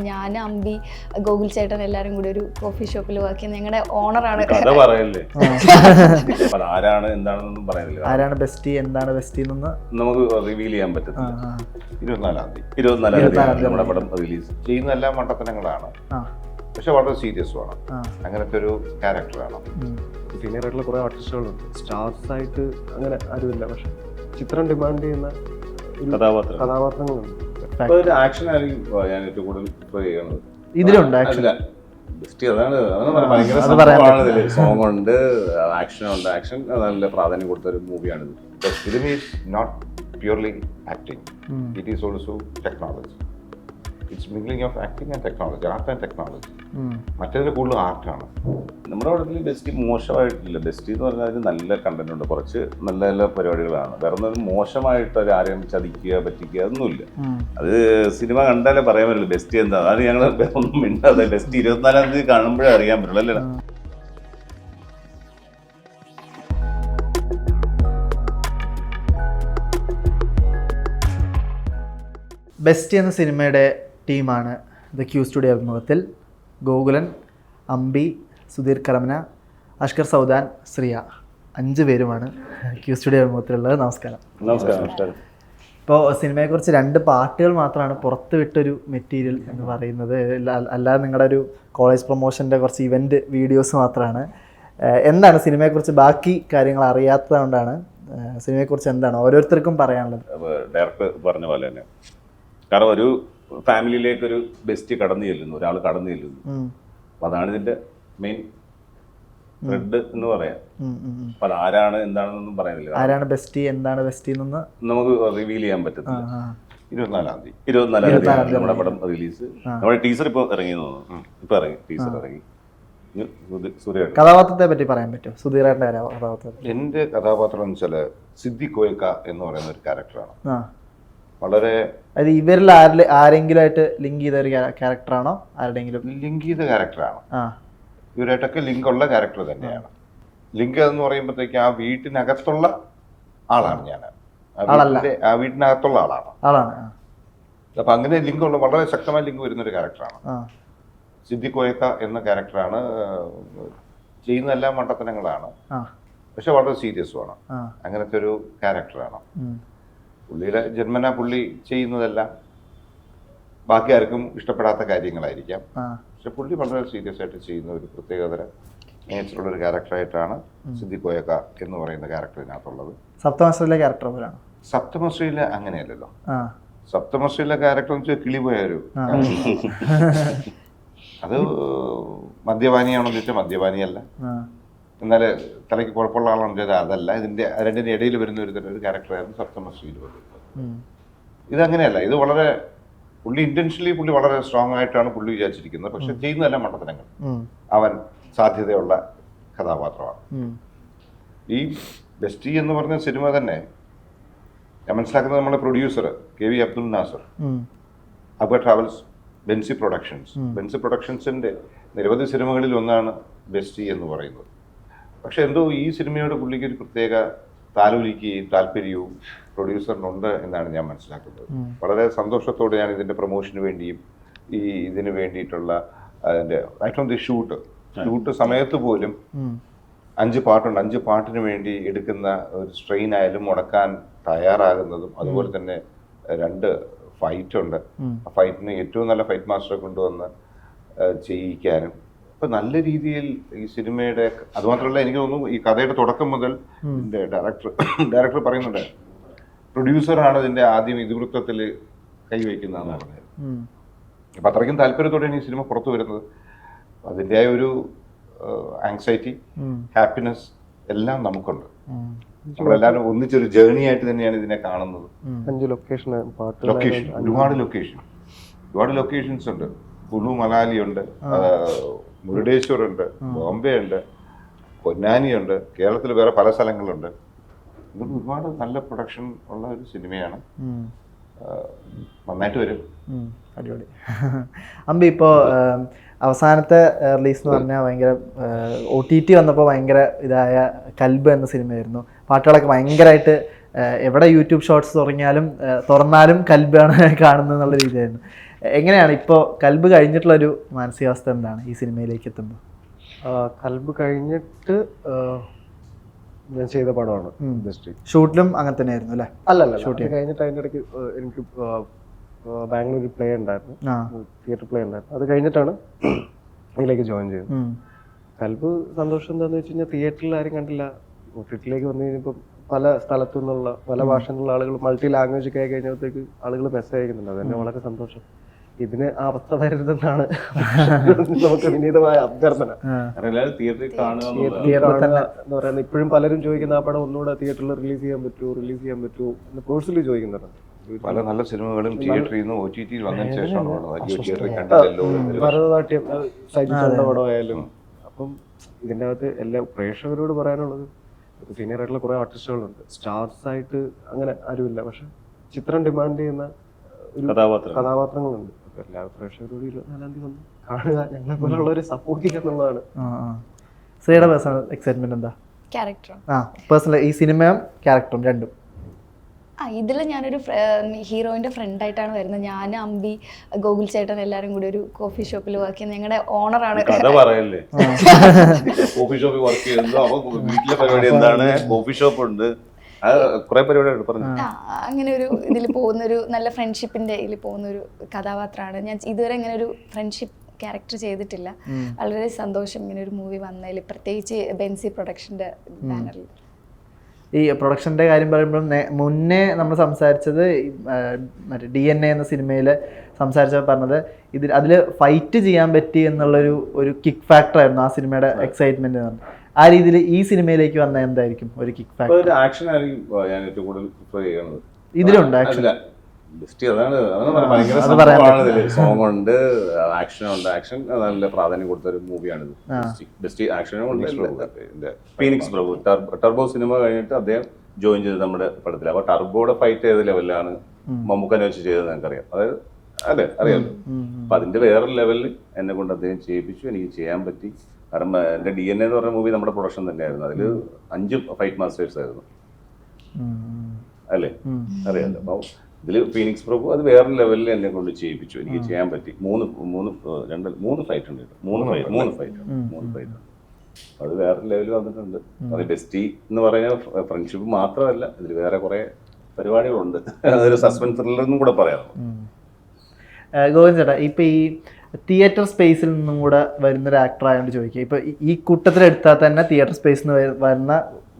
ഞാൻ അമ്പി ഗോകുൽ ചേട്ടൻ എല്ലാരും കൂടി ഒരു കോഫി ഷോപ്പിൽ വർക്ക് ചെയ്യുന്ന ഞങ്ങളുടെ ഓണറാണ്. കഥ പറയല്ലേ, ആരാണ് എന്താണെന്നൊന്നും പറയുന്നില്ല. ആരാണ് ബെസ്റ്റി, എന്താണ് ബെസ്റ്റി എന്നൊന്ന് നമുക്ക് റിവീൽ ചെയ്യാൻ പറ്റത്തില്ല. 24-ാം തീയതി നമ്മുടെ പടം റിലീസ് ചെയ്യുന്ന എല്ലാ മണ്ടത്തനങ്ങളാണ്, പക്ഷെ വളരെ സീരിയസുമാണ്. അങ്ങനത്തെ ഒരു ക്യാരക്ടറാണ്. സീനിയർ ആയിട്ടുള്ള കുറെ ആർട്ടിസ്റ്റുകളുണ്ട്, സ്റ്റാർസ് ആയിട്ട് അങ്ങനെ ആരുമില്ല, പക്ഷെ ചിത്രം ഡിമാൻഡ് ചെയ്യുന്ന കഥാപാത്രങ്ങളുണ്ട്. ആക്ഷൻ ആയിരിക്കും ഞാൻ ഏറ്റവും കൂടുതൽ പ്രിഫർ ചെയ്യണത്. ഇതിലുണ്ട് ആക്ഷൻ, സോങ് ഉണ്ട്, ആക്ഷൻ ഉണ്ട്. ആക്ഷൻ നല്ല പ്രാധാന്യം കൊടുത്ത ഒരു മൂവിയാണിത്. Film is not purely acting, it is also technology. It's mingling of acting and technology, art and technology. മറ്റേതിന് കൂടുതൽ ആർട്ടാണ്. നമ്മുടെ പടത്തിൽ ബെസ്റ്റ് മോശമായിട്ടില്ല. ബെസ്റ്റ് എന്ന് പറഞ്ഞാൽ അതിന് നല്ല കണ്ടന്റ് ഉണ്ട്, കുറച്ച് നല്ല നല്ല പരിപാടികളാണ്. വേറെ ഒന്നും മോശമായിട്ട് ആരെയും ചതിക്കുക പറ്റിക്കുക അതൊന്നുമില്ല. അത് സിനിമ കണ്ടാലേ പറയാൻ പറ്റുള്ളൂ ബെസ്റ്റ് എന്താ. അതാണ് ഞങ്ങൾ ഒന്നും മിണ്ടാതെ ബെസ്റ്റ് 24-ാം തീയതി കാണുമ്പോഴേ അറിയാൻ പറ്റുള്ളൂ അല്ലേ. ബെസ്റ്റി എന്ന സിനിമയുടെ ടീമാണ് ദ ക്യൂ സ്റ്റുഡിയോ അഭിമുഖത്തിൽ ഗോകുലൻ, അമ്പി, സുധീർ കരമന, അഷ്കർ സൗദാൻ, ശ്രിയ 5 പേരുമാണ് ക്യൂ സ്റ്റുഡിയോ അഭിമുഖത്തിലുള്ളത്. നമസ്കാരം. നമസ്കാരം. ഇപ്പോൾ സിനിമയെക്കുറിച്ച് 2 പാർട്ടുകൾ മാത്രമാണ് പുറത്ത് വിട്ടൊരു മെറ്റീരിയൽ എന്ന് പറയുന്നത്. അല്ലാതെ നിങ്ങളുടെ ഒരു കോളേജ് പ്രൊമോഷൻ്റെ കുറച്ച് ഇവൻറ്റ് വീഡിയോസ് മാത്രമാണ്. എന്താണ് സിനിമയെക്കുറിച്ച് ബാക്കി കാര്യങ്ങൾ അറിയാത്തതുകൊണ്ടാണ് സിനിമയെക്കുറിച്ച് എന്താണ് ഓരോരുത്തർക്കും പറയാനുള്ളത്? ഡയറക്ടർ പറഞ്ഞ പോലെ തന്നെ, കാരണം ഒരു ഫാമിലിയിലേക്കൊരു ബെസ്റ്റ് കടന്നു ചെല്ലുന്നു, ഒരാൾ കടന്നു ചെല്ലുന്നു. അപ്പം അതാണ് ഇതിന്റെ മെയിൻ ത്രെഡ് എന്ന് പറയാം. അപ്പം അത് ആരാണ് എന്താണെന്നൊന്നും പറയുന്നില്ല. ആരാണ് ബെസ്റ്റി, എന്താണ് ബെസ്റ്റി എന്നൊന്ന് നമുക്ക് റിവീൽ ചെയ്യാൻ പറ്റത്തില്ല. 24-ാം തീയതി 24-ാം തീയതി നമ്മുടെ പടം റിലീസ്. നമ്മുടെ ടീസർ ഇപ്പോൾ ഇറങ്ങി തോന്നുന്നു. ഇപ്പൊ ഇറങ്ങി, ടീസർ ഇറങ്ങി. കഥാപാത്രത്തെ പറ്റി പറയാൻ പറ്റുമോ? സുധീറിന്റെ കഥാപാത്രം. എൻ്റെ കഥാപാത്രം എന്ന് വെച്ചാൽ സിദ്ദി കോയക്ക എന്ന് പറയുന്ന ഒരു ക്യാരക്ടറാണ്. വളരെ അത് ഇവരിൽ ആരെങ്കിലും ആയിട്ട് ലിങ്ക് ചെയ്ത ഒരു ക്യാരക്ടറാണോ? ആരുടെങ്കിലും ലിങ്ക് ചെയ്ത ക്യാരക്ടറാണ്. ഇവരായിട്ടൊക്കെ ലിങ്ക് ഉള്ള ക്യാരക്ടർ തന്നെയാണ്. ലിങ്ക് എന്ന് പറയുമ്പോഴത്തേക്ക് ആ വീട്ടിനകത്തുള്ള ആളാണ് ഞാൻ. ആ വീട്ടിനകത്തുള്ള ആളാണ്. അപ്പൊ അങ്ങനെ ലിങ്ക് ഉള്ള വളരെ ശക്തമായ ലിങ്ക് വരുന്ന ഒരു ക്യാരക്ടറാണ് സിദ്ദി കോയക്ക എന്ന ക്യാരക്ടറാണ്. ചെയ്യുന്ന എല്ലാ മണ്ടത്തനങ്ങളാണ്, പക്ഷെ വളരെ സീരിയസുമാണ്. അങ്ങനത്തെ ഒരു ക്യാരക്ടറാണ്. പുള്ളിയുടെ ജന്മന പുള്ളി ചെയ്യുന്നതെല്ലാം ബാക്കി ആർക്കും ഇഷ്ടപ്പെടാത്ത കാര്യങ്ങളായിരിക്കാം, പക്ഷെ പുള്ളി വളരെ സീരിയസ് ആയിട്ട് ചെയ്യുന്ന ഒരു പ്രത്യേകതര നേച്ചറുള്ള ഒരു ക്യാരക്ടറായിട്ടാണ് സിദ്ദി കോയക്ക എന്ന് പറയുന്ന ക്യാരക്ടറിനകത്തുള്ളത്. സപ്തമശ്രീയിലെ ക്യാരക്ടർ പോലെയാണ്. സപ്തമശ്രീയിലെ അങ്ങനെയല്ലല്ലോ. സപ്തമശ്രീയിലെ ക്യാരക്ടർ എന്ന് വെച്ചാൽ കിളിപോയൊരു, അത് മദ്യപാനിയാണോ എന്ന് ചോദിച്ചാൽ മദ്യപാനിയല്ല, എന്നാല് തലയ്ക്ക് കുഴപ്പമുള്ള ആളാണെന്ന് ചോദിച്ചാൽ അതല്ല. ഇതിന്റെ രണ്ടിന്റെ ഇടയിൽ വരുന്ന ഒരു ക്യാരക്ടറായിരുന്നു സപ്തമശ്രീയിൽ വരുന്നത്. ഇതങ്ങനെയല്ല. ഇത് വളരെ പുള്ളി ഇന്റൻഷനലി പുള്ളി വളരെ സ്ട്രോങ് ആയിട്ടാണ് പുള്ളി വിചാരിച്ചിരിക്കുന്നത്, പക്ഷെ ചെയ്യുന്നതെല്ലാം മണ്ടത്തനങ്ങൾ. അവൻ സാധ്യതയുള്ള കഥാപാത്രമാണ്. ഈ ബെസ്റ്റി എന്ന് പറഞ്ഞ സിനിമ തന്നെ ഞാൻ മനസ്സിലാക്കുന്നത് നമ്മുടെ producer KV Abdul Nasar, Akbar travels, Benzy പ്രൊഡക്ഷൻസിന്റെ നിരവധി സിനിമകളിൽ ഒന്നാണ് ബെസ്റ്റി എന്ന് പറയുന്നത്. പക്ഷെ എന്തോ ഈ സിനിമയോട് പുള്ളിക്ക് ഒരു പ്രത്യേക താലോലിക്കുകയും താല്പര്യവും പ്രൊഡ്യൂസറിനുണ്ട് എന്നാണ് ഞാൻ മനസ്സിലാക്കുന്നത്. വളരെ സന്തോഷത്തോടെ ഞാൻ ഇതിന്റെ പ്രൊമോഷന് വേണ്ടിയും ഇതിന് വേണ്ടിയിട്ടുള്ള അതിന്റെ റൈറ്റ് ഓൺ ദി ഷൂട്ട് സമയത്ത് പോലും 5 പാട്ടുണ്ട്. 5 പാട്ടിന് വേണ്ടി എടുക്കുന്ന ഒരു സ്ട്രെയിൻ ആയാലും മുടക്കാൻ തയ്യാറാകുന്നതും, അതുപോലെ തന്നെ 2 ഫൈറ്റ് ഉണ്ട്. ആ ഫൈറ്റിന് ഏറ്റവും നല്ല ഫൈറ്റ് മാസ്റ്ററെ കൊണ്ടുവന്ന് ചെയ്യിക്കാനും ഇപ്പൊ നല്ല രീതിയിൽ ഈ സിനിമയുടെ, അതുമാത്രമല്ല എനിക്ക് തോന്നുന്നു ഈ കഥയുടെ തുടക്കം മുതൽ ഡയറക്ടർ പറയുന്നുണ്ട് പ്രൊഡ്യൂസറാണ് ഇതിന്റെ ആദ്യം ഇതിവൃത്തത്തിൽ കൈവയ്ക്കുന്നതെന്ന് പറഞ്ഞത്. അപ്പൊ അത്രയ്ക്കും താല്പര്യത്തോടെയാണ് ഈ സിനിമ പുറത്തു വരുന്നത്. അതിൻ്റെ ഒരു ആങ്സൈറ്റി, ഹാപ്പിനെസ് എല്ലാം നമുക്കുണ്ട്. നമ്മളെല്ലാവരും ഒന്നിച്ചൊരു ജേർണി ആയിട്ട് തന്നെയാണ് ഇതിനെ കാണുന്നത്. 5 ലൊക്കേഷൻ, ഒരുപാട് ലൊക്കേഷൻസ് ഉണ്ട്. കുളു മണാലി ഉണ്ട്, മുരുടേശ്വർ ഉണ്ട്, ബോംബെ ഉണ്ട്, പൊന്നാനി ഉണ്ട്, കേരളത്തിൽ വേറെ പല സ്ഥലങ്ങളുണ്ട്. ഇതൊക്കെ ഒരുപാട് നല്ല പ്രൊഡക്ഷൻ ഉള്ള ഒരു സിനിമയാണ്. നന്നായിട്ട് വരും. അടിപൊളി. അമ്പി, ഇപ്പോൾ അവസാനത്തെ റിലീസ് എന്ന് പറഞ്ഞാൽ ഭയങ്കര OTT വന്നപ്പോൾ ഭയങ്കര ഇതായ കൽബ് എന്ന സിനിമയായിരുന്നു. പാട്ടുകളൊക്കെ ഭയങ്കരമായിട്ട് എവിടെ യൂട്യൂബ് ഷോർട്സ് തുറന്നാലും കൽബാണ് കാണുന്നത് എന്നുള്ള രീതിയായിരുന്നു. എങ്ങനെയാണ് ഇപ്പോൾ കൽബ് കഴിഞ്ഞിട്ടുള്ളൊരു മാനസികാവസ്ഥ എന്താണ് ഈ സിനിമയിലേക്ക് എത്തുമ്പോൾ? കൽബ് കഴിഞ്ഞിട്ട് ഞാൻ ചെയ്ത പടമാണ് ഇൻഡസ്ട്രി. ഷൂട്ടിലും അങ്ങനെ തന്നെയായിരുന്നു അല്ലേ? അല്ലല്ല, ഷൂട്ട് കഴിഞ്ഞിട്ട് അതിൻ്റെ ഇടയ്ക്ക് എനിക്ക് ബാംഗ്ലൂർ പ്ലേ ഉണ്ടായിരുന്നു, തിയേറ്റർ പ്ലേ ഉണ്ടായിരുന്നു. അത് കഴിഞ്ഞിട്ടാണ് ഇതിലേക്ക് ജോയിൻ ചെയ്തത്. കൽബ് സന്തോഷം എന്താണെന്ന് വെച്ച് കഴിഞ്ഞാൽ തിയേറ്ററിൽ ആരും കണ്ടില്ല. OTT-ലേക്ക് വന്നു കഴിഞ്ഞപ്പോൾ പല സ്ഥലത്തു നിന്നുള്ള പല ഭാഷയിലുള്ള ആളുകൾ മൾട്ടി ലാംഗ്വേജ് ഒക്കെ ആയി കഴിഞ്ഞപ്പോഴത്തേക്ക് ആളുകൾ മെസ്സേജ് അയക്കുന്നുണ്ട്. അതെന്നെ വളരെ സന്തോഷം. ഇതിന് ആ അവസ്ഥ വരരുതെന്നാണ് നമുക്ക് വിനീതമായ അഭ്യർത്ഥന. തിയേറ്ററിൽ കാണുക എന്ന് പറയുന്നത് ഇപ്പോഴും പലരും ചോദിക്കുന്ന ആ പടം ഒന്നുകൂടെ തിയേറ്ററിൽ റിലീസ് ചെയ്യാൻ പറ്റുമോ എന്ന് പേഴ്സണലി ചോദിക്കുന്നുണ്ട്. പല നല്ല സിനിമകളും തിയേറ്ററിൽ നിന്ന് OTT വന്നതിന് ശേഷമാണ്. ഭരതനാട്യം സൈജിച്ചേട്ടൻ്റെ പടമായാലും. അപ്പം ഇതിൻ്റെ അകത്ത് എല്ലാ പ്രേക്ഷകരോട് പറയാനുള്ളത്, സീനിയർ ആയിട്ടുള്ള കുറേ ആർട്ടിസ്റ്റുകളുണ്ട്, സ്റ്റാർസ് ആയിട്ട് അങ്ങനെ ആരുമില്ല, പക്ഷെ ചിത്രം ഡിമാൻഡ് ചെയ്യുന്ന ഒരു കഥാപാത്രങ്ങളുണ്ട്. അപ്പൊ എല്ലാ പ്രേക്ഷകരോടും 24-ാം തീയതി വന്ന് കാണുക, ഞങ്ങളെ പോലുള്ളവരെ സപ്പോർട്ട് ചെയ്യുക എന്നുള്ളതാണ്. ശ്രീയുടെ പേഴ്സണൽ എക്സൈറ്റ്മെന്റ് എന്താ? ക്യാരക്ടറും പേഴ്സണൽ ഈ സിനിമയും ക്യാരക്ടറും രണ്ടും. ഇതിൽ ഞാനൊരു ഹീറോയിൻ്റെ ഫ്രണ്ടായിട്ടാണ് വരുന്നത്. ഞാൻ, അമ്പി, ഗോകുൽ ചേട്ടൻ എല്ലാവരും കൂടി ഒരു കോഫി ഷോപ്പിൽ വർക്ക് ചെയ്യുന്നത്. ഞങ്ങളുടെ ഓണറാണ്. കഥ പറയല്ലേ, കോഫി ഷോപ്പിൽ വർക്ക് ചെയ്യുന്നു. അപ്പൊ വീട്ടിലെ പരിപാടി എന്താണ്? കോഫി ഷോപ്പ് ഉണ്ട്, കുറെ പരിപാടിയുണ്ട് പറഞ്ഞു. അങ്ങനെ ഒരു ഇതിൽ പോകുന്നൊരു നല്ല ഫ്രണ്ട്ഷിപ്പിൻ്റെ ഇതിൽ പോകുന്നൊരു കഥാപാത്രമാണ് ഞാൻ. ഇതുവരെ ഇങ്ങനെ ഒരു ഫ്രണ്ട്ഷിപ്പ് ക്യാരക്ടർ ചെയ്തിട്ടില്ല. വളരെ സന്തോഷം ഇങ്ങനെ ഒരു മൂവി വന്നതിൽ, പ്രത്യേകിച്ച് ബെൻസി പ്രൊഡക്ഷൻ്റെ ബാനറിൽ. ഈ പ്രൊഡക്ഷൻ്റെ കാര്യം പറയുമ്പോൾ മുന്നേ നമ്മൾ സംസാരിച്ചത് മറ്റേ DNA എന്ന സിനിമയിൽ സംസാരിച്ചപ്പോൾ പറഞ്ഞത് അതിൽ ഫൈറ്റ് ചെയ്യാൻ പറ്റി എന്നുള്ളൊരു കിക്ക് ഫാക്ടർ ആയിരുന്നു ആ സിനിമയുടെ എക്സൈറ്റ്മെന്റ്. ആ രീതിയിൽ ഈ സിനിമയിലേക്ക് വന്ന എന്തായിരിക്കും ഒരു കിക്ക് ഫാക്ടർ? ആക്ഷൻ ആയിരിക്കും ഞാൻ ഏറ്റവും കൂടുതൽ പ്രിഫർ ചെയ്യുന്നത്. ഇതിലുണ്ട് ആക്ഷൻ, സോങ് ഉണ്ട്, ആക്ഷൻ ഉണ്ട്. ആക്ഷൻ നല്ല പ്രാധാന്യം കൊടുത്ത ഒരു മൂവിയാണിത്. ബെസ്റ്റ് ആക്ഷനും ഉണ്ട്. ഫീനിക്സ് പ്രഭു ടർബോ സിനിമ കഴിഞ്ഞിട്ട് അദ്ദേഹം ജോയിൻ ചെയ്തത് നമ്മുടെ പടത്തിൽ. അപ്പൊ ടർബോയുടെ ഫൈറ്റ് ഏത് ലെവലിലാണ് മമ്മൂക്കനെ വെച്ച് ചെയ്തത് ഞങ്ങൾക്കറിയാം. അതായത് അതെ അറിയാമല്ലോ. അപ്പൊ അതിന്റെ വേറെ ലെവലിൽ എന്നെ കൊണ്ട് അദ്ദേഹം ചെയ്യിപ്പിച്ചു. എനിക്ക് ചെയ്യാൻ പറ്റി. കാരണം എന്റെ DNA എന്ന് പറഞ്ഞ മൂവി നമ്മുടെ പ്രൊഡക്ഷൻ തന്നെയായിരുന്നു. അതിൽ 5 ഫൈറ്റ് മാസ്റ്റേഴ്സ് ആയിരുന്നു അല്ലേ, അറിയാമല്ലോ. അപ്പൊ ഇതിൽ ഫീനിക്സ് പ്രഭു അത് വേറെ ലെവലിൽ എന്നെ കൊണ്ട് ചെയ്യിപ്പിച്ചു. എനിക്ക് ചെയ്യാൻ പറ്റി. മൂന്ന് ഫൈറ്റ് ഉണ്ട്. മൂന്ന് ഫൈറ്റ് അത് വേറെ ലെവലിൽ വന്നിട്ടുണ്ട്. അത് ബെസ്റ്റി എന്ന് പറയുന്ന ഫ്രണ്ട്ഷിപ്പ് മാത്രമല്ല, ഇതിൽ വേറെ കുറെ പരിപാടികളുണ്ട്. അതൊരു സസ്പെൻസ് ത്രില്ലറെന്നും കൂടെ പറയാം. ഗോവിന്ദ് ചേട്ടാ, ഇപ്പൊ ഈ തിയേറ്റർ സ്പേസിൽ നിന്നും കൂടെ വരുന്നൊരു ആക്ടർ ആയതുകൊണ്ട് ചോദിക്കുക, ഇപ്പൊ ഈ കൂട്ടത്തിലെടുത്താൽ തന്നെ തിയേറ്റർ സ്പേസിൽ നിന്ന് വരുന്ന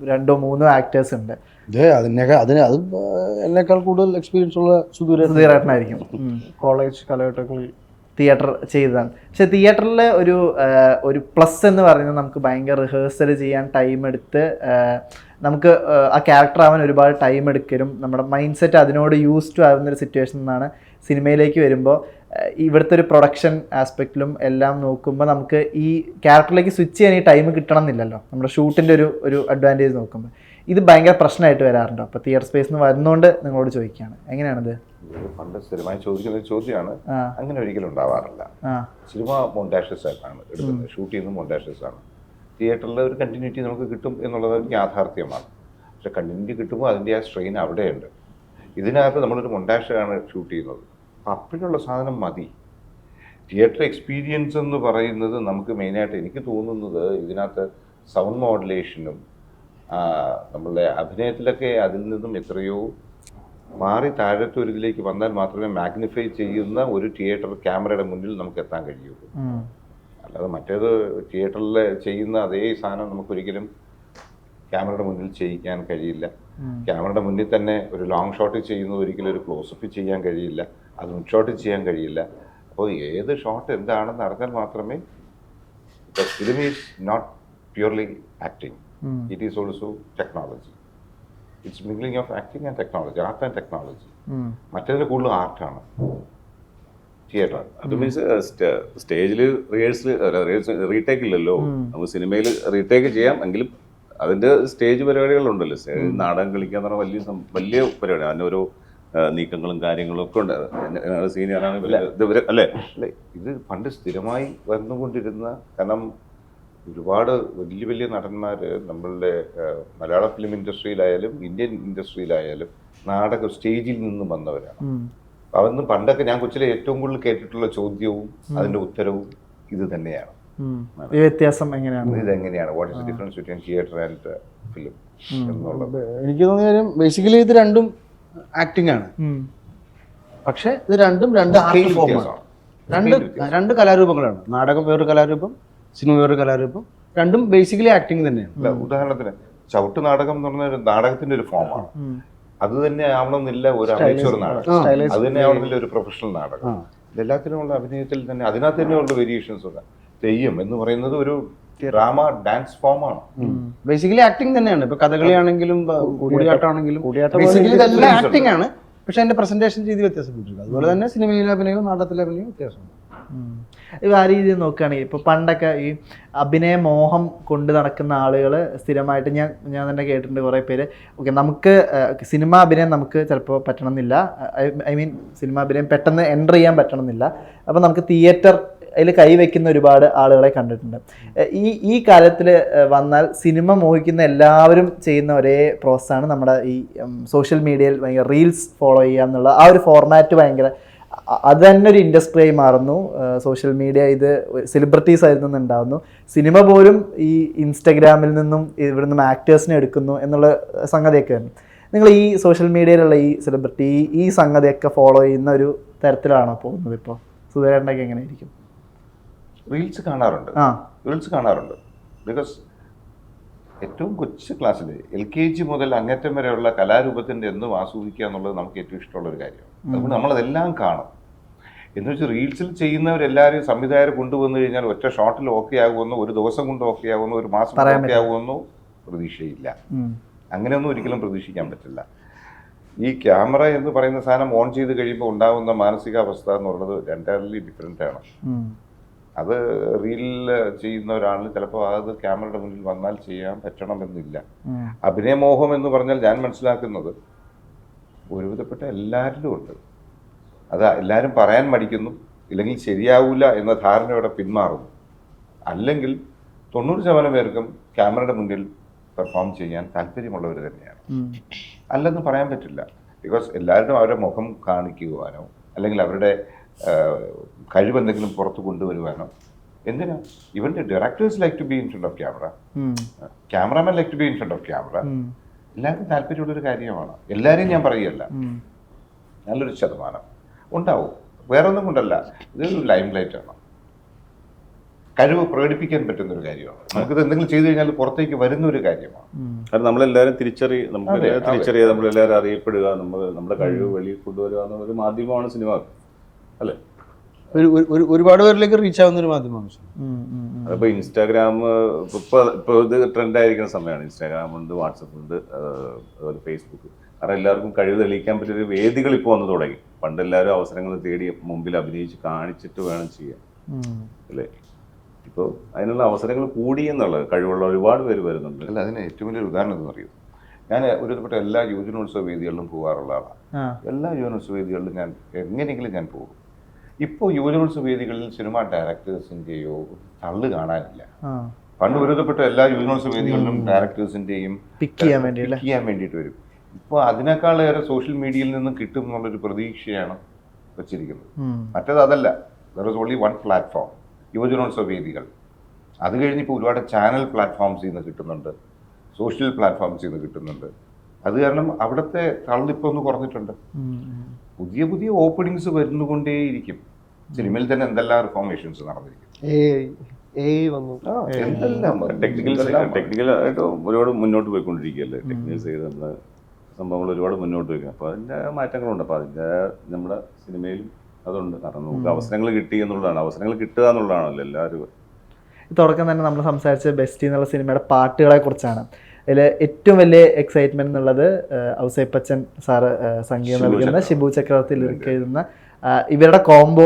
2-3 ആക്ടേഴ്സ് ഉണ്ട്. അത് എന്നെക്കാൾ കൂടുതൽ എക്സ്പീരിയൻസ് ഉള്ള സുധീരേട്ടനായിരിക്കും. കോളേജ് കാലഘട്ടങ്ങളിൽ തിയേറ്റർ ചെയ്തതാണ്. പക്ഷെ തിയേറ്ററിൽ ഒരു പ്ലസ് എന്ന് പറയുന്നത് നമുക്ക് ഭയങ്കര റിഹേഴ്സൽ ചെയ്യാൻ ടൈം എടുത്ത് നമുക്ക് ആ ക്യാരക്ടർ ആവാൻ ഒരുപാട് ടൈം എടുക്കലും നമ്മുടെ മൈൻഡ് സെറ്റ് അതിനോട് യൂസ് ടു ആവുന്നൊരു സിറ്റുവേഷൻ എന്നാണ്. സിനിമയിലേക്ക് വരുമ്പോൾ ഇവിടുത്തെ ഒരു പ്രൊഡക്ഷൻ ആസ്പെക്റ്റിലും എല്ലാം നോക്കുമ്പോൾ നമുക്ക് ഈ ക്യാരക്ടറിലേക്ക് സ്വിച്ച് ചെയ്യാൻ ഈ ടൈം കിട്ടണം എന്നില്ലല്ലോ, നമ്മുടെ ഷൂട്ടിൻ്റെ ഒരു അഡ്വാൻറ്റേജ് നോക്കുമ്പോൾ. ഇത് ഭയങ്കര പ്രശ്നമായിട്ട് വരാറുണ്ടോ? അപ്പോൾ തിയേറ്റർ സ്പേസിൽ നിന്ന് വരുന്നതുകൊണ്ട് നിങ്ങളോട് ചോദിക്കുകയാണ്, എങ്ങനെയാണിത്? പണ്ട് സ്ഥിരമായി ചോദിക്കുന്ന ഒരു ചോദ്യമാണ്. അങ്ങനെ ഒരിക്കലും ഉണ്ടാവാറില്ല. സിനിമ മൊണ്ടാഷസ് ആയിട്ടാണ് എടുക്കുന്നത്, ഷൂട്ട് ചെയ്യുന്നത് മൊണ്ടാഷസ് ആണ്. തിയേറ്ററിൽ ഒരു കണ്ടിന്യൂറ്റി നമുക്ക് കിട്ടും എന്നുള്ളത് യാഥാർത്ഥ്യമാണ്. പക്ഷെ കണ്ടിന്യൂറ്റി കിട്ടുമ്പോൾ അതിൻ്റെ ആ സ്ട്രെയിൻ അവിടെയുണ്ട്. ഇതിനകത്ത് നമ്മളൊരു മൊണ്ടാഷാണ് ഷൂട്ട് ചെയ്യുന്നത്. അപ്പോഴുള്ള സാധനം മതി. തിയേറ്റർ എക്സ്പീരിയൻസ് എന്ന് പറയുന്നത് നമുക്ക് മെയിനായിട്ട് എനിക്ക് തോന്നുന്നത് ഇതിനകത്ത് സൗണ്ട് മോഡുലേഷനും നമ്മളുടെ അഭിനയത്തിലൊക്കെ അതിൽ നിന്നും എത്രയോ മാറി താഴത്തെ ഒരു ഇതിലേക്ക് വന്നാൽ മാത്രമേ മാഗ്നിഫൈ ചെയ്യുന്ന ഒരു തിയേറ്റർ ക്യാമറയുടെ മുന്നിൽ നമുക്ക് എത്താൻ കഴിയുള്ളൂ. അല്ലാതെ മറ്റേത് തിയേറ്ററിൽ ചെയ്യുന്ന അതേ സാധനം നമുക്കൊരിക്കലും ക്യാമറയുടെ മുന്നിൽ ചെയ്യിക്കാൻ കഴിയില്ല. ക്യാമറയുടെ മുന്നിൽ തന്നെ ഒരു ലോങ് ഷോട്ട് ചെയ്യുന്നത് ഒരിക്കലും ഒരു ക്ലോസപ്പ് ചെയ്യാൻ കഴിയില്ല, അത് മിഡ് ഷോട്ട് ചെയ്യാൻ കഴിയില്ല. അപ്പോൾ ഏത് ഷോട്ട് എന്താണെന്ന് അറിഞ്ഞാൽ മാത്രമേ film is not purely acting, it is also technology. It's mingling of acting and technology, art and technology. മറ്റേതിന് കൂടുതൽ ആർട്ടാണ് തിയേറ്റർ. അത് മീൻസ് സ്റ്റേജിൽ റീടേക്ക് ഇല്ലല്ലോ. നമുക്ക് സിനിമയിൽ റീടേക്ക് ചെയ്യാം, എങ്കിലും അതിന്റെ സ്റ്റേജ് പരിപാടികളുണ്ടല്ലോ. നാടകം കളിക്കുക എന്ന് പറഞ്ഞാൽ വലിയ പരിപാടിയാണ്. അതിൻ്റെ ഓരോ നീക്കങ്ങളും കാര്യങ്ങളും ഒക്കെ ഉണ്ട്. സീനിയറാണ് അല്ലേ? ഇത് പണ്ട് സ്ഥിരമായി വന്നുകൊണ്ടിരുന്ന, കാരണം ഒരുപാട് വലിയ വലിയ നടന്മാർ നമ്മളുടെ മലയാള ഫിലിം ഇൻഡസ്ട്രിയിലായാലും ഇന്ത്യൻ ഇൻഡസ്ട്രിയിലായാലും നാടക സ്റ്റേജിൽ നിന്നും വന്നവരാണ്. അന്ന് പണ്ടൊക്കെ ഞാൻ കൊച്ചിലെ ഏറ്റവും കൂടുതൽ കേട്ടിട്ടുള്ള ചോദ്യവും അതിന്റെ ഉത്തരവും ഇത് തന്നെയാണ്. ഈ വ്യത്യാസം എങ്ങനെയാണ്? ഇതെങ്ങനെയാണ്, what is the difference between theatre and film എന്നുള്ളത്. എനിക്ക് തോന്നിയ കാര്യം ബേസിക്കലി ഇത് രണ്ടും ആക്ടിംഗ് ആണ്, പക്ഷെ ഇത് രണ്ടും രണ്ട് ആർട്ട് ഫോമാണ്, രണ്ട് കലാരൂപങ്ങളാണ്. നാടകം വേറൊരു കലാരൂപം, സിനിമ വേറൊരു കലാരൂപം, രണ്ടും ബേസിക്കലി ആക്ടിങ് തന്നെയാണ്. ഉദാഹരണത്തിന് ചവിട്ട് നാടകം എന്ന് പറഞ്ഞ ഒരു നാടകത്തിന്റെ ഒരു ഫോമാണ്. അത് തന്നെ ആവണമെന്നില്ല ഒരു അമേച്വർ നാടകം, അത് തന്നെ ആവണമെന്നില്ല ഒരു പ്രൊഫഷണൽ നാടകം. എല്ലാത്തിനുമുള്ള അഭിനയത്തിൽ തന്നെ അതിനകത്ത് തന്നെയുള്ള വേരിയേഷൻസ് ഉണ്ട്. തെയ്യം എന്ന് പറയുന്നത് ഒരു ഡ്രാമ ഡാൻസ് ഫോമാണ്, ബേസിക്കലി ആക്ടിങ് തന്നെയാണ്. ഇപ്പൊ കഥകളി ആണെങ്കിലും കൂടിയാട്ടമാണെങ്കിലും ബേസിക്കലി ഇതെല്ലാം ആക്ടിങ് ആണ്, പക്ഷെ അതിന്റെ പ്രസന്റേഷൻ രീതി വ്യത്യാസപ്പെട്ടിരിക്കും. അതുപോലെ തന്നെ സിനിമയിലെ അഭിനയവും നാടകത്തിലെ അഭിനയവും വ്യത്യാസമുണ്ട്. ആ രീതിയിൽ നോക്കുകയാണെങ്കിൽ ഇപ്പോൾ പണ്ടൊക്കെ ഈ അഭിനയ മോഹം കൊണ്ട് നടക്കുന്ന ആളുകൾ സ്ഥിരമായിട്ട് ഞാൻ തന്നെ കേട്ടിട്ടുണ്ട് കുറേ പേര്. ഓക്കെ, നമുക്ക് സിനിമ അഭിനയം നമുക്ക് ചിലപ്പോൾ പറ്റണമെന്നില്ല, ഐ മീൻ സിനിമ അഭിനയം പെട്ടെന്ന് എൻ്റർ ചെയ്യാൻ പറ്റണമെന്നില്ല, അപ്പോൾ നമുക്ക് തിയേറ്റർ അതിൽ കൈവയ്ക്കുന്ന ഒരുപാട് ആളുകളെ കണ്ടിട്ടുണ്ട്. ഈ കാലത്തിൽ വന്നാൽ സിനിമ മോഹിക്കുന്ന എല്ലാവരും ചെയ്യുന്ന ഒരേ പ്രോസസ്സാണ് നമ്മുടെ ഈ സോഷ്യൽ മീഡിയയിൽ ഭയങ്കര റീൽസ് ഫോളോ ചെയ്യുക എന്നുള്ള ആ ഒരു ഫോർമാറ്റ്. ഭയങ്കര അത് തന്നെ ഒരു ഇൻഡസ്ട്രിയായി മാറുന്നു. സോഷ്യൽ മീഡിയ ഇത് സെലിബ്രിറ്റീസ് അതിൽ നിന്നുണ്ടാകുന്നു. സിനിമ പോലും ഈ ഇൻസ്റ്റഗ്രാമിൽ നിന്നും ഇവിടെ നിന്നും ആക്ടേഴ്സിനെ എടുക്കുന്നു എന്നുള്ള സംഗതിയൊക്കെ വരുന്നു. നിങ്ങൾ ഈ സോഷ്യൽ മീഡിയയിലുള്ള ഈ സെലിബ്രിറ്റി ഈ സംഗതിയൊക്കെ ഫോളോ ചെയ്യുന്ന ഒരു തരത്തിലാണോ പോകുന്നത്? ഇപ്പോൾ സുധീരേട്ടനൊക്കെ എങ്ങനെയായിരിക്കും? റീൽസ് കാണാറുണ്ട്. ബിക്കോസ് ഏറ്റവും കൊച്ചു ക്ലാസ്സിൽ LKG മുതൽ അങ്ങറ്റം വരെയുള്ള കലാരൂപത്തിൻ്റെ എന്നും ആസ്വദിക്കുക എന്നുള്ളത് നമുക്ക് ഏറ്റവും ഇഷ്ടമുള്ളൊരു കാര്യമാണ്. അതുകൊണ്ട് നമ്മളതെല്ലാം കാണും. എന്ന് വെച്ചാൽ റീൽസിൽ ചെയ്യുന്നവരെല്ലാവരും സംവിധായകർ കൊണ്ടുവന്നു കഴിഞ്ഞാൽ ഒറ്റ ഷോട്ടിൽ ഓക്കെ ആകുമെന്നോ, ഒരു ദിവസം കൊണ്ട് ഓക്കെ ആകുമെന്നോ, ഒരു മാസം ഓക്കെ ആകുമെന്നോ പ്രതീക്ഷയില്ല. അങ്ങനെയൊന്നും ഒരിക്കലും പ്രതീക്ഷിക്കാൻ പറ്റില്ല. ഈ ക്യാമറ എന്ന് പറയുന്ന സാധനം ഓൺ ചെയ്ത് കഴിയുമ്പോൾ ഉണ്ടാകുന്ന മാനസികാവസ്ഥ എന്ന് പറയുന്നത് എൻറ്റയർലി ഡിഫറെൻ്റ് ആണ്. അത് റീലിൽ ചെയ്യുന്ന ഒരാളിന് ചിലപ്പോൾ അത് ക്യാമറയുടെ മുന്നിൽ വന്നാൽ ചെയ്യാൻ പറ്റണമെന്നില്ല. അഭിനയമോഹം എന്ന് പറഞ്ഞാൽ ഞാൻ മനസ്സിലാക്കുന്നത് ഒരുവിധപ്പെട്ട എല്ലാവരിലും ഉണ്ട്. അത് എല്ലാവരും പറയാൻ മടിക്കുന്നു, ഇല്ലെങ്കിൽ ശരിയാവില്ല എന്ന ധാരണയോടെ പിന്മാറുന്നു. അല്ലെങ്കിൽ 90% പേർക്കും ക്യാമറയുടെ മുന്നിൽ പെർഫോം ചെയ്യാൻ താല്പര്യമുള്ളവർ തന്നെയാണ്. അല്ലെന്ന് പറയാൻ പറ്റില്ല. ബിക്കോസ് എല്ലാവരും അവരുടെ മുഖം കാണിക്കുവാനോ അല്ലെങ്കിൽ അവരുടെ കഴിവെന്തെങ്കിലും പുറത്ത് കൊണ്ടുവരുവാനോ എന്തിനാ? ഇവൻ directors like to be in front of camera, cameraman like to be in front of camera. എല്ലാവർക്കും താല്പര്യമുള്ളൊരു കാര്യമാണ്. എല്ലാവരെയും ഞാൻ പറയുകയല്ല, നല്ലൊരു ശതമാനം ഉണ്ടാവും. വേറൊന്നും കൊണ്ടല്ല, ഇതൊരു ലൈം ലൈറ്റ് ആണ്. കഴിവ് പ്രകടിപ്പിക്കാൻ പറ്റുന്ന ഒരു കാര്യമാണ്. നമുക്കിത് എന്തെങ്കിലും ചെയ്തു കഴിഞ്ഞാൽ പുറത്തേക്ക് വരുന്ന ഒരു കാര്യമാണ്. കാരണം നമ്മളെല്ലാവരും തിരിച്ചറിയാം, നമ്മളെല്ലാവരും അറിയപ്പെടുക, നമ്മുടെ കഴിവ് വെളിയിൽ കൊണ്ടുവരിക എന്നൊരു മാധ്യമമാണ് സിനിമ, അല്ലേ? ഒരുപാട് പേരിലേക്ക് റീച്ച് ആവുന്ന ഒരു മാധ്യമമാണ്. അതിപ്പോൾ ഇൻസ്റ്റാഗ്രാം ഇപ്പോൾ ഇത് ട്രെൻഡായിരിക്കുന്ന സമയമാണ്. ഇൻസ്റ്റാഗ്രാം ഉണ്ട്, വാട്സപ്പ് ഉണ്ട്, അതുപോലെ ഫേസ്ബുക്ക്. കാരണം എല്ലാവർക്കും കഴിവ് തെളിയിക്കാൻ പറ്റിയൊരു വേദികൾ ഇപ്പോൾ വന്നു തുടങ്ങി. പണ്ട് എല്ലാവരും അവസരങ്ങൾ തേടി മുമ്പിൽ അഭിനയിച്ച് കാണിച്ചിട്ട് വേണം ചെയ്യാൻ, അല്ലേ? ഇപ്പോൾ അതിനുള്ള അവസരങ്ങൾ കൂടി എന്നുള്ളത്, കഴിവുള്ള ഒരുപാട് പേര് വരുന്നുണ്ട്. അല്ല, അതിന് ഏറ്റവും വലിയൊരു ഉദാഹരണം എന്ന് പറയുന്നത്, ഞാൻ ഒരുവിധപ്പെട്ട എല്ലാ യുവജനോത്സവ വേദികളിലും പോകാറുള്ള ആളാണ്. എല്ലാ യുവജനോത്സവ വേദികളിലും ഞാൻ എങ്ങനെയെങ്കിലും ഞാൻ പോകും. ഇപ്പോൾ യുവജനോത്സവ വേദികളിൽ സിനിമ ഡയറക്ടേഴ്സിൻ്റെയോ തള്ളു കാണാനില്ല. പണ്ട് ഒരുവിധപ്പെട്ട എല്ലാ യുവജനോത്സവ വേദികളിലും ഡയറക്ടേഴ്സിൻ്റെയും പിക്ക് ചെയ്യാൻ വേണ്ടിയിട്ട് വരും. ഇപ്പോൾ അതിനേക്കാളേറെ സോഷ്യൽ മീഡിയയിൽ നിന്നും കിട്ടും എന്നുള്ളൊരു പ്രതീക്ഷയാണ് വെച്ചിരിക്കുന്നത്. മറ്റേത് അതല്ല. There is only one platform, യുവജനോത്സവ വേദികൾ. അത് കഴിഞ്ഞിപ്പോൾ ഒരുപാട് ചാനൽ പ്ലാറ്റ്ഫോംസിൽ നിന്ന് കിട്ടുന്നുണ്ട്, സോഷ്യൽ പ്ലാറ്റ്ഫോംസിൽ നിന്ന് കിട്ടുന്നുണ്ട്. അത് കാരണം അവിടുത്തെ തള്ളിപ്പോൾ ഒന്ന് കുറഞ്ഞിട്ടുണ്ട്. പുതിയ പുതിയ ഓപ്പണിങ്സ് വരുന്നുകൊണ്ടേയിരിക്കും. സിനിമയിൽ തന്നെ എന്തെല്ലാം റിഫോർമേഷൻസ് നടന്നിരിക്കും. എന്തെല്ലാം ടെക്നിക്കലായിട്ട് ഒരുപാട് മുന്നോട്ട് പോയിക്കൊണ്ടിരിക്കുകയല്ലേ. ടെക്നിക്കൽസ് ചെയ്ത് നമ്മുടെ സംഭവങ്ങൾ ഒരുപാട് മുന്നോട്ട് വയ്ക്കും. അപ്പോൾ അതിൻ്റെ മാറ്റങ്ങളുണ്ട്. അപ്പോൾ അതിൻ്റെ നമ്മുടെ സിനിമയിലും അതുണ്ട്. കാരണം നമുക്ക് അവസരങ്ങൾ കിട്ടി എന്നുള്ളതാണ്. അവസരങ്ങൾ കിട്ടുക എന്നുള്ളതാണല്ലോ എല്ലാവരും. തുടക്കം തന്നെ നമ്മൾ സംസാരിച്ച ബെസ്റ്റി എന്നുള്ള സിനിമയുടെ പാട്ടുകളെ കുറിച്ചാണ്. അതിൽ ഏറ്റവും വലിയ എക്സൈറ്റ്മെന്റ് എന്നുള്ളത് ഔസേപ്പച്ചൻ സാറ് സംഗീതം നൽകുന്ന, ഷിബു ചക്രവർത്തി ലിറിക് എഴുതുന്ന ഇവരുടെ കോംബോ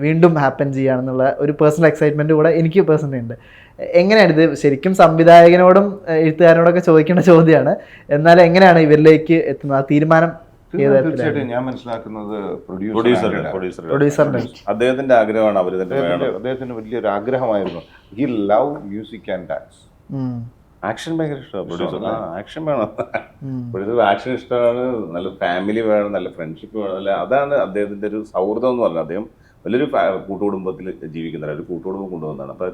വീണ്ടും ഹാപ്പൻ ചെയ്യുകയാണെന്നുള്ള ഒരു പേഴ്സണൽ എക്സൈറ്റ്മെന്റ് കൂടെ എനിക്ക് പേഴ്സണലി ഉണ്ട്. എങ്ങനെയാണ് ഇത്? ശരിക്കും സംവിധായകനോടും എഴുത്തുകാരനോടൊക്കെ ചോദിക്കേണ്ട ചോദ്യമാണ്. എന്നാൽ എങ്ങനെയാണ് ഇവരിലേക്ക് എത്തുന്നത്? ആ തീരുമാനം തീർച്ചയായിട്ടും ഞാൻ മനസ്സിലാക്കുന്നത് പ്രൊഡ്യൂസറിന്റെ അദ്ദേഹത്തിന്റെ ആഗ്രഹമാണ്. അവർ തന്നെ അദ്ദേഹത്തിന് വലിയൊരു ആഗ്രഹമായിരുന്നു. He love music and dance. Action ഭയങ്കര ഇഷ്ടമാണ് പ്രൊഡ്യൂസർ. ആക്ഷൻ വേണം. പ്രൊഡ്യൂസർ ആക്ഷൻ ഇഷ്ടമാണ്, നല്ല ഫാമിലി വേണം, നല്ല ഫ്രണ്ട്ഷിപ്പ് വേണം. അല്ല, അതാണ് അദ്ദേഹത്തിന്റെ ഒരു സൗഹൃദം എന്ന് പറഞ്ഞാൽ. അദ്ദേഹം വലിയൊരു കൂട്ടുകുടുംബത്തിൽ ജീവിക്കുന്ന ഒരു കൂട്ടുകുടുംബം കൊണ്ടുവന്നതാണ്. അപ്പൊ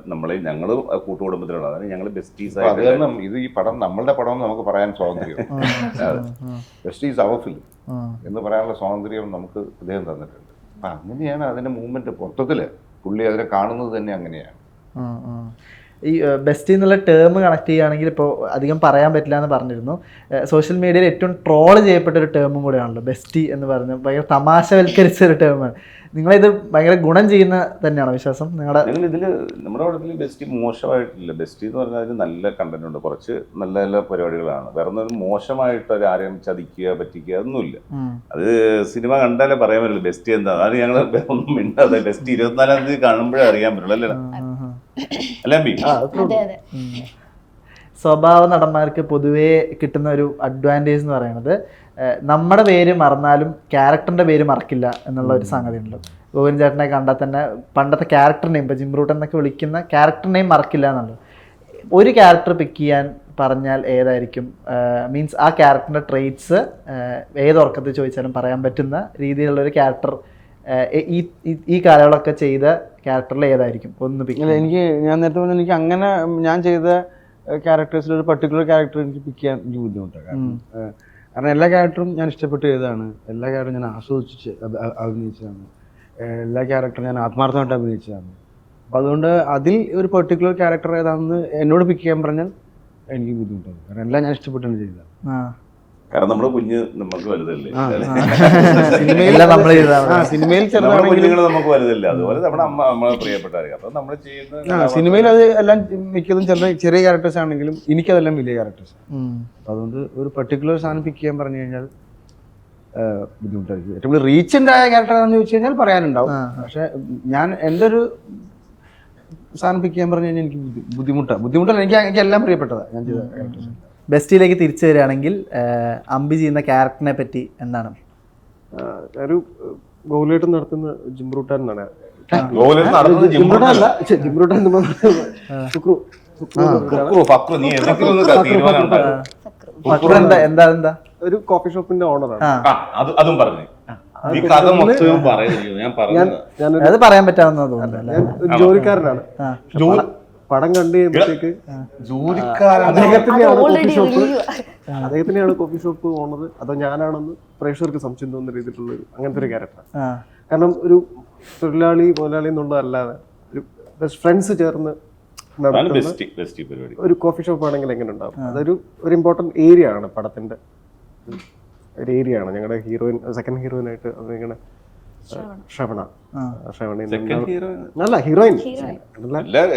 ഞങ്ങൾ കൂട്ടുകുടുംബത്തിലാണ്, അതാണ് ഞങ്ങൾ ബെസ്റ്റീസ് അത് ആയിട്ട്. കാരണം ഇത് ഈ പടം നമ്മളുടെ പടം എന്ന് നമുക്ക് പറയാൻ സ്വാതന്ത്ര്യം, ബെസ്റ്റ് ഈസ് അവർ ഫിലിം എന്ന് പറയാനുള്ള സ്വാതന്ത്ര്യം നമുക്ക് അദ്ദേഹം തന്നിട്ടുണ്ട്. അപ്പൊ അങ്ങനെയാണ് അതിന്റെ മൂവ്മെന്റ്. മൊത്തത്തില് പുള്ളി അതിനെ കാണുന്നത് തന്നെ അങ്ങനെയാണ്. ഈ ബെസ്റ്റ് എന്നുള്ള ടേം കണക്ട് ചെയ്യുകയാണെങ്കിൽ ഇപ്പോൾ അധികം പറയാൻ പറ്റില്ല എന്ന് പറഞ്ഞിരുന്നു. സോഷ്യൽ മീഡിയയിൽ ഏറ്റവും ട്രോൾ ചെയ്യപ്പെട്ട ഒരു ടേമും കൂടെയാണല്ലോ ബെസ്റ്റി എന്ന് പറഞ്ഞ്. ഭയങ്കര തമാശവൽക്കരിച്ച ഒരു ടേമാണ്. നിങ്ങളിത് ഭയങ്കര ഗുണം ചെയ്യുന്ന തന്നെയാണോ വിശ്വാസം നിങ്ങളുടെ? ഞങ്ങൾ ഇതിൽ നമ്മുടെ പടത്തിൽ ബെസ്റ്റ് മോശമായിട്ടില്ല. ബെസ്റ്റ് എന്ന് പറഞ്ഞാൽ അതിന് നല്ല കണ്ടന്റ് ഉണ്ട്, കുറച്ച് നല്ല നല്ല പരിപാടികളാണ്. വേറെ ഒന്നും മോശമായിട്ട് ഒരു ആരെയും ചതിക്കുക പറ്റിക്കുക അതൊന്നുമില്ല. അത് സിനിമ കണ്ടാലേ പറയാൻ പറ്റുള്ളൂ ബെസ്റ്റ് എന്താ. അത് ഞങ്ങൾ ഒന്നും മിണ്ടാതെ ബെസ്റ്റ് 24-ാം തീയതി കാണുമ്പോഴേ അറിയാൻ പറ്റുള്ളൂ അല്ലേ അല്ലേ അമ്പി? അതെ അതെ. സ്വഭാവ നടന്മാർക്ക് പൊതുവേ കിട്ടുന്ന ഒരു അഡ്വാൻറ്റേജ് എന്ന് പറയുന്നത് നമ്മുടെ പേര് മറന്നാലും ക്യാരക്ടറിൻ്റെ പേര് മറക്കില്ല എന്നുള്ള ഒരു സംഗതി ഉണ്ടല്ലോ. ഗോവിന്ദൻ ചേട്ടനെ കണ്ടാൽ തന്നെ പണ്ടത്തെ ക്യാരക്ടർ നെയിം, ഇപ്പോൾ ജിംറൂട്ടൻ എന്നൊക്കെ വിളിക്കുന്ന ക്യാരക്ടർ നെയിം മറക്കില്ല എന്നുള്ളത്. ഒരു ക്യാരക്ടർ പിക്ക് ചെയ്യാൻ പറഞ്ഞാൽ ഏതായിരിക്കും? മീൻസ് ആ ക്യാരക്ടറിൻ്റെ ട്രെയ്റ്റ്സ് ഏതൊർക്കത്തിൽ ചോദിച്ചാലും പറയാൻ പറ്റുന്ന രീതിയിലുള്ളൊരു ക്യാരക്ടർ ഈ കാലങ്ങളൊക്കെ ചെയ്ത ക്യാരക്ടറിൽ ഏതായിരിക്കും ഒന്ന് പിക്ക്? ഞാൻ നേരത്തെ പറഞ്ഞ എനിക്ക് അങ്ങനെ ഞാൻ ചെയ്ത ക്യാരക്ടേഴ്സിൽ ഒരു പർട്ടിക്കുലർ ക്യാരക്ടർ എനിക്ക് പിക്ക് ചെയ്യാൻ എനിക്ക് ബുദ്ധിമുട്ടാണ്. കാരണം എല്ലാ ക്യാരക്ടറും ഞാൻ ഇഷ്ടപ്പെട്ട് ചെയ്തതാണ്, എല്ലാ ക്യാരക്ടറും ഞാൻ ആസ്വദിച്ച് അഭിനയിച്ചതാണ്, എല്ലാ ക്യാരക്ടറും ഞാൻ ആത്മാർത്ഥമായിട്ട് അഭിനയിച്ചതാണ്. അപ്പം അതുകൊണ്ട് അതിൽ ഒരു പെർട്ടിക്കുലർ ക്യാരക്ടർ ഏതാണെന്ന് എന്നോട് പിക്ക് ചെയ്യാൻ പറഞ്ഞാൽ എനിക്ക് ബുദ്ധിമുട്ടാണ്. കാരണം എല്ലാം ഞാൻ ഇഷ്ടപ്പെട്ടാണ് ചെയ്തത്. കാരണം നമ്മുടെ കുഞ്ഞ് നമുക്ക് വലുതല്ലേ, സിനിമയിൽ കുഞ്ഞുങ്ങൾ നമുക്ക് വലുതല്ലേ, അതുപോലെ നമ്മുടെ അമ്മ നമ്മളെ പ്രിയപ്പെട്ടവർക്ക്. അപ്പൊ നമ്മൾ ചെയ്യുന്ന സിനിമയിൽ അത് എല്ലാം മിക്കതും ചെറിയ ക്യാരക്ടേഴ്സ് ആണെങ്കിലും എനിക്കതെല്ലാം വലിയ ക്യാരക്ടേഴ്സ്. അപ്പം അതുകൊണ്ട് ഒരു പെർട്ടിക്കുലർ സാധനം പിക്ക് ചെയ്യാൻ പറഞ്ഞു കഴിഞ്ഞാൽ ബുദ്ധിമുട്ടായിരിക്കും. ഏറ്റവും കൂടുതൽ റീച്ചൻ്റ് ആയ ക്യാരക്ടർ ആണെന്ന് ചോദിച്ചു കഴിഞ്ഞാൽ പറയാനുണ്ടാവും. പക്ഷെ ഞാൻ എൻ്റെ ഒരു സാധനം പിക്ക് ചെയ്യാൻ പറഞ്ഞു കഴിഞ്ഞാൽ എനിക്ക് ബുദ്ധിമുട്ടല്ല. എനിക്ക് എല്ലാം പ്രിയപ്പെട്ടതാണ് ഞാൻ ചെയ്ത ക്യാരക്ടേഴ്സ്. ബെസ്റ്റിലേക്ക് തിരിച്ചു വരികയാണെങ്കിൽ അമ്പി ചെയ്യുന്ന ക്യാരക്ടറിനെ പറ്റി എന്താണ്? ഒരു ഗോകുലേട്ടൻ നടത്തുന്ന ജിംറൂട്ടൻ എന്നാണ്. ജിംറൂട്ടല്ല, ജിംറൂട്ടൻ എന്താ ഒരു കോഫി ഷോപ്പിന്റെ ഓണറാണ്. അതും പറഞ്ഞു ഈ കഥ മൊത്തം പറയുന്നില്ല. അത് പറയാൻ പറ്റാവുന്ന തോന്നുന്നു. ഞാൻ ഒരു ജോലിക്കാരനാണ്. പടം കണ്ടു കഴിയുമ്പോഴത്തേക്ക് അദ്ദേഹത്തിനെയാണ് കോഫി ഷോപ്പ് ഓണർ അതോ ഞാനാണെന്ന് പ്രേക്ഷകർക്ക് സംശയം തോന്നുന്ന രീതിയിലുള്ള അങ്ങനത്തെ ഒരു ക്യാരക്ടർ. കാരണം ഒരു തൊഴിലാളി മുതലാളി എന്നുള്ളതല്ലാതെ ഒരു ബെസ്റ്റ് ഫ്രണ്ട്സ് ചേർന്ന് ഒരു കോഫി ഷോപ്പ് ആണെങ്കിൽ എങ്ങനെ ഉണ്ടാവും? അതൊരു ഇമ്പോർട്ടന്റ് ഏരിയ ആണ് പടത്തിന്റെ ഒരു ഏരിയ ആണ്. ഞങ്ങളുടെ ഹീറോയിൻ സെക്കൻഡ് ഹീറോയിനായിട്ട് അവരിങ്ങനെ ശ്രവണ അല്ല ഹീറോയിൻ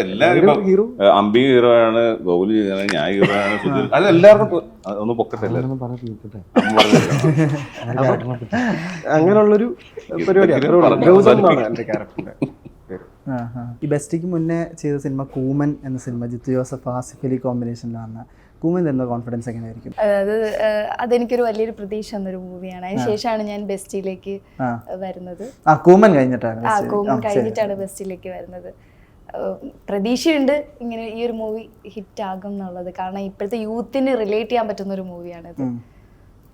എല്ലാവരും ഹീറോ. അമ്പി ഹീറോ ആണ്, ഗൗലി ഞാൻ ഹീറോ ആണ്, സുധീർ അത് എല്ലാവർക്കും ഒന്ന് പൊക്കട്ടെ. അങ്ങനെയുള്ളൊരു പരിപാടി എന്റെ ക്യാരക്ടറിന്റെ. ഈ ബെസ്റ്റിക്ക് മുന്നേ ചെയ്ത സിനിമ കൂമൻ എന്ന സിനിമ ജിത്തു ജോസഫ് ആസിഫ് അലി കോമ്പിനേഷനിൽ വന്ന കൂമൻ തരുന്ന കോൺഫിഡൻസ് എങ്ങനെയായിരിക്കും? അതെനിക്കൊരു വലിയൊരു പ്രതീക്ഷ തന്നൊരു മൂവിയാണ്. അതിനുശേഷമാണ് ഞാൻ ബെസ്റ്റിലേക്ക് വരുന്നത്. കൂമൻ കഴിഞ്ഞിട്ടാണ് കൂമൻ കഴിഞ്ഞിട്ടാണ് ബെസ്റ്റിലേക്ക് വരുന്നത്. പ്രതീക്ഷയുണ്ട് ഇങ്ങനെ ഈ ഒരു മൂവി ഹിറ്റ് ആകും എന്നുള്ളത്. കാരണം ഇപ്പോഴത്തെ യൂത്തിന് റിലേറ്റ് ചെയ്യാൻ പറ്റുന്ന ഒരു മൂവിയാണിത്.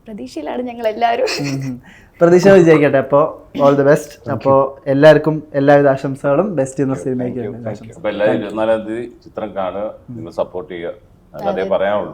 പ്രതീക്ഷയിലാണ് ഞങ്ങൾ എല്ലാവരും. പ്രതീക്ഷ വിജയിക്കട്ടെ. അപ്പോൾ ഓൾ ദി ബെസ്റ്റ്. അപ്പോൾ എല്ലാവർക്കും എല്ലാവിധ ആശംസകളും ബെസ്റ്റ് എന്ന സിനിമയ്ക്ക്. എല്ലാവരും 24-ാം തീയതി ചിത്രം കാണുക, നിങ്ങൾ സപ്പോർട്ട് ചെയ്യുക, അതേ പറയാനുള്ളൂ.